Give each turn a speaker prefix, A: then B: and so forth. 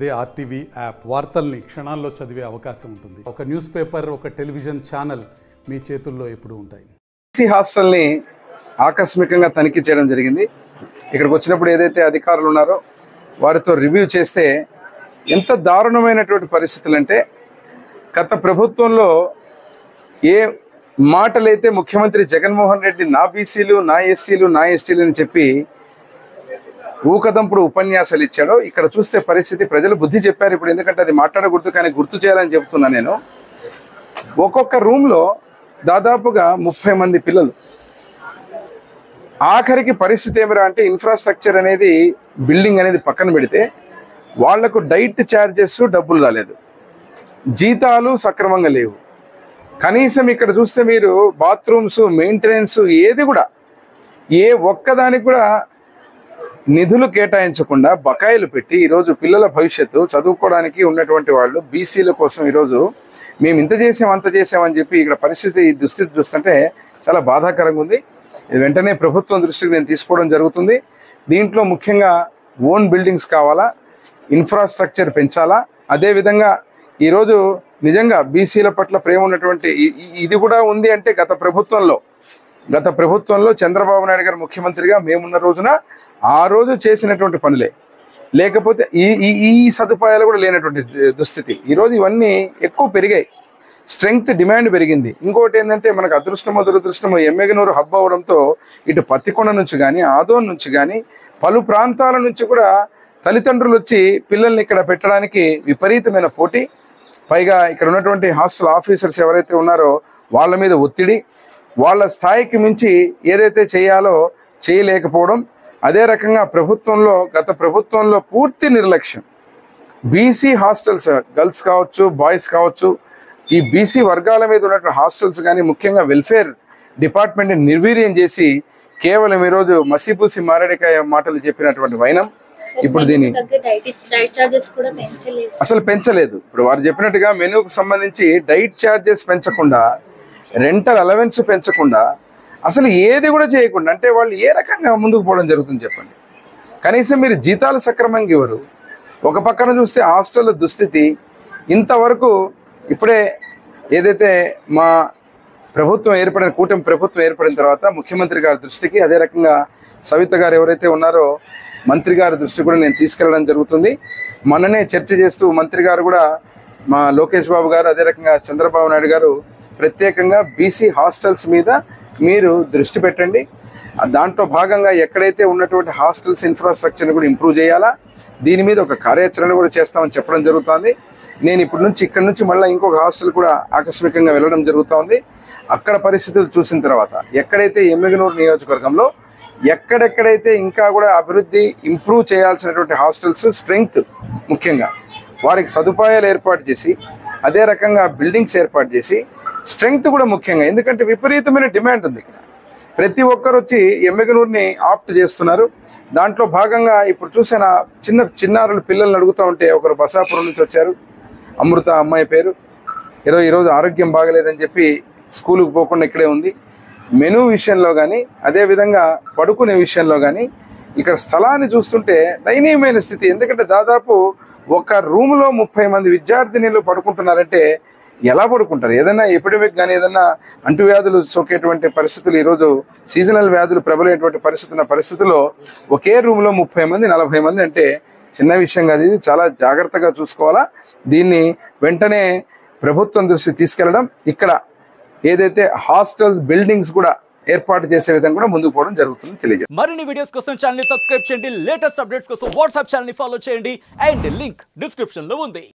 A: అదే RTV app వార్తల్ని క్షణాల్లో చదివే అవకాశం ఉంటుంది. ఒక న్యూస్ పేపర్, ఒక టెలివిజన్ ఛానల్ మీ చేతుల్లో ఎప్పుడూ ఉంటాయి.
B: బీసీ హాస్టల్ని ఆకస్మికంగా తనిఖీ చేయడం జరిగింది. ఇక్కడికి వచ్చినప్పుడు ఏదైతే అధికారులు ఉన్నారో వారితో రివ్యూ చేస్తే ఎంత దారుణమైనటువంటి పరిస్థితులు అంటే, గత ప్రభుత్వంలో ఏ మాటలైతే ముఖ్యమంత్రి జగన్మోహన్ రెడ్డి నా బీసీలు, నా ఎస్సీలు, నా ఎస్టీలు అని చెప్పి ఊకదంపుడు ఉపన్యాసాలు ఇచ్చాడో, ఇక్కడ చూస్తే పరిస్థితి ప్రజలు బుద్ధి చెప్పారు ఇప్పుడు. ఎందుకంటే అది మాట్లాడకూడదు, కానీ గుర్తు చేయాలని చెప్తున్నా నేను. ఒక్కొక్క రూమ్లో దాదాపుగా 30 మంది పిల్లలు. ఆఖరికి పరిస్థితి ఏమిరా అంటే, ఇన్ఫ్రాస్ట్రక్చర్ అనేది, బిల్డింగ్ అనేది పక్కన పెడితే వాళ్లకు డైట్ ఛార్జెస్ డబ్బులు రాలేదు, జీతాలు సక్రమంగా లేవు. కనీసం ఇక్కడ చూస్తే మీరు బాత్రూమ్స్, మెయింటెనెన్స్ ఏది కూడా, ఏ ఒక్కదానికి కూడా నిధులు కేటాయించకుండా బకాయిలు పెట్టి ఈరోజు పిల్లల భవిష్యత్తు చదువుకోవడానికి ఉన్నటువంటి వాళ్ళు బీసీల కోసం ఈరోజు మేము ఇంత చేసాం అంత చేసామని చెప్పి ఇక్కడ పరిస్థితి, దుస్థితి చూస్తుంటే చాలా బాధాకరంగా ఉంది. ఇది వెంటనే ప్రభుత్వం దృష్టికి నేను తీసుకోవడం జరుగుతుంది. దీంట్లో ముఖ్యంగా ఓన్ బిల్డింగ్స్ కావాలా, ఇన్ఫ్రాస్ట్రక్చర్ పెంచాలా, అదేవిధంగా ఈరోజు నిజంగా బీసీల పట్ల ప్రేమ ఉన్నటువంటి ఇది కూడా ఉంది అంటే గత ప్రభుత్వంలో చంద్రబాబు నాయుడు గారు ముఖ్యమంత్రిగా మేమున్న రోజున ఆ రోజు చేసినటువంటి పనులే, లేకపోతే ఈ సదుపాయాలు కూడా లేనటువంటి దుస్థితి. ఈరోజు ఇవన్నీ ఎక్కువ పెరిగాయి, స్ట్రెంగ్త్ డిమాండ్ పెరిగింది. ఇంకోటి ఏంటంటే, మనకు అదృష్టమో దురదృష్టమో ఎమ్మెగనూరు హబ్ అవ్వడంతో ఇటు పత్తికొండ నుంచి కానీ, ఆదోన్ నుంచి కానీ, పలు ప్రాంతాల నుంచి కూడా తల్లిదండ్రులు వచ్చి పిల్లల్ని ఇక్కడ పెట్టడానికి విపరీతమైన పోటీ. పైగా ఇక్కడ ఉన్నటువంటి హాస్టల్ ఆఫీసర్స్ ఎవరైతే ఉన్నారో వాళ్ళ మీద ఒత్తిడి, వాళ్ళ స్థాయికి మించి ఏదైతే చేయాలో చేయలేకపోవడం. అదే రకంగా గత ప్రభుత్వంలో పూర్తి నిర్లక్ష్యం. బీసీ హాస్టల్స్, గర్ల్స్ కావచ్చు, బాయ్స్ కావచ్చు, ఈ బీసీ వర్గాల మీద ఉన్నటువంటి హాస్టల్స్ కానీ, ముఖ్యంగా వెల్ఫేర్ డిపార్ట్మెంట్ని నిర్వీర్యం చేసి కేవలం ఈరోజు మసిపూసి మారేడికాయ మాటలు చెప్పినటువంటి వైనం. ఇప్పుడు దీన్ని అసలు పెంచలేదు. ఇప్పుడు వారు చెప్పినట్టుగా మెనూకు సంబంధించి డైట్ ఛార్జెస్ పెంచకుండా, రెంటల్ అలవెన్స్ పెంచకుండా, అసలు ఏది కూడా చేయకుండా, అంటే వాళ్ళు ఏ రకంగా ముందుకు పోవడం జరుగుతుంది చెప్పండి. కనీసం మీరు జీతాలు సక్రమంగా ఇవ్వరు. ఒక పక్కన చూస్తే హాస్టల్ దుస్థితి ఇంతవరకు. ఇప్పుడే ఏదైతే మా కూటమి ప్రభుత్వం ఏర్పడిన తర్వాత ముఖ్యమంత్రి గారి దృష్టికి, అదే రకంగా సవిత గారు ఎవరైతే ఉన్నారో మంత్రి గారి దృష్టి కూడా నేను తీసుకెళ్లడం జరుగుతుంది. మొన్ననే చర్చ చేస్తూ మంత్రి గారు కూడా, మా లోకేష్ బాబు గారు, అదే రకంగా చంద్రబాబు నాయుడు గారు ప్రత్యేకంగా బీసీ హాస్టల్స్ మీద మీరు దృష్టి పెట్టండి, దాంట్లో భాగంగా ఎక్కడైతే ఉన్నటువంటి హాస్టల్స్ ఇన్ఫ్రాస్ట్రక్చర్ని కూడా ఇంప్రూవ్ చేయాలా, దీని మీద ఒక కార్యాచరణ కూడా చేస్తామని చెప్పడం జరుగుతుంది. నేను ఇక్కడ నుంచి మళ్ళీ ఇంకొక హాస్టల్ కూడా ఆకస్మికంగా వెళ్ళడం జరుగుతుంది. అక్కడ పరిస్థితులు చూసిన తర్వాత ఎక్కడైతే ఎమ్మెగనూరు నియోజకవర్గంలో ఎక్కడెక్కడైతే ఇంకా కూడా అభివృద్ధి ఇంప్రూవ్ చేయాల్సినటువంటి హాస్టల్స్ స్ట్రెంగ్త్, ముఖ్యంగా వారికి సదుపాయాలు ఏర్పాటు చేసి, అదే రకంగా బిల్డింగ్స్ ఏర్పాటు చేసి, స్ట్రెంగ్త్ కూడా ముఖ్యంగా. ఎందుకంటే విపరీతమైన డిమాండ్ ఉంది ఇక్కడ. ప్రతి ఒక్కరు వచ్చి ఎమ్మెగనూరుని ఆప్ట్ చేస్తున్నారు. దాంట్లో భాగంగా ఇప్పుడు చూసిన చిన్నారులు పిల్లల్ని అడుగుతూ ఉంటే, ఒకరు బసాపురం నుంచి వచ్చారు, అమృత అమ్మాయి పేరు, ఈరోజు ఆరోగ్యం బాగలేదని చెప్పి స్కూలుకు పోకుండా ఇక్కడే ఉంది. మెనూ విషయంలో కానీ, అదేవిధంగా పడుకునే విషయంలో కానీ ఇక్కడ స్థలాన్ని చూస్తుంటే దయనీయమైన స్థితి. ఎందుకంటే దాదాపు ఒక రూమ్లో 30 మంది విద్యార్థినిలు పడుకుంటున్నారంటే ఎలా పడుకుంటారు? ఏదైనా ఎపిడమిక్ కానీ, ఏదైనా అంటువ్యాధులు సోకేటువంటి పరిస్థితులు, ఈరోజు సీజనల్ వ్యాధులు ప్రబలేటువంటి పరిస్థితుల్లో ఒకే రూమ్లో 30 మంది 40 మంది అంటే చిన్న విషయం కాదు. ఇది చాలా జాగ్రత్తగా చూసుకోవాలా. దీన్ని వెంటనే ప్రభుత్వం దృష్టికి తీసుకెళ్లడం, ఇక్కడ ఏదైతే హాస్టల్స్ బిల్డింగ్స్ కూడా ఏర్పాటు చేసే విధంగా కూడా ముందుకు పోవడం జరుగుతుంది తెలియజేస్తాను.
C: మరిన్ని వీడియోస్ కోసం ఛానల్ ని సబ్స్క్రైబ్ చేయండి, లేటెస్ట్ అప్డేట్స్ కోసం వాట్సాప్ ఛానల్ ని ఫాలో చేయండి, అండ్ లింక్ డిస్క్రిప్షన్ లో ఉంది.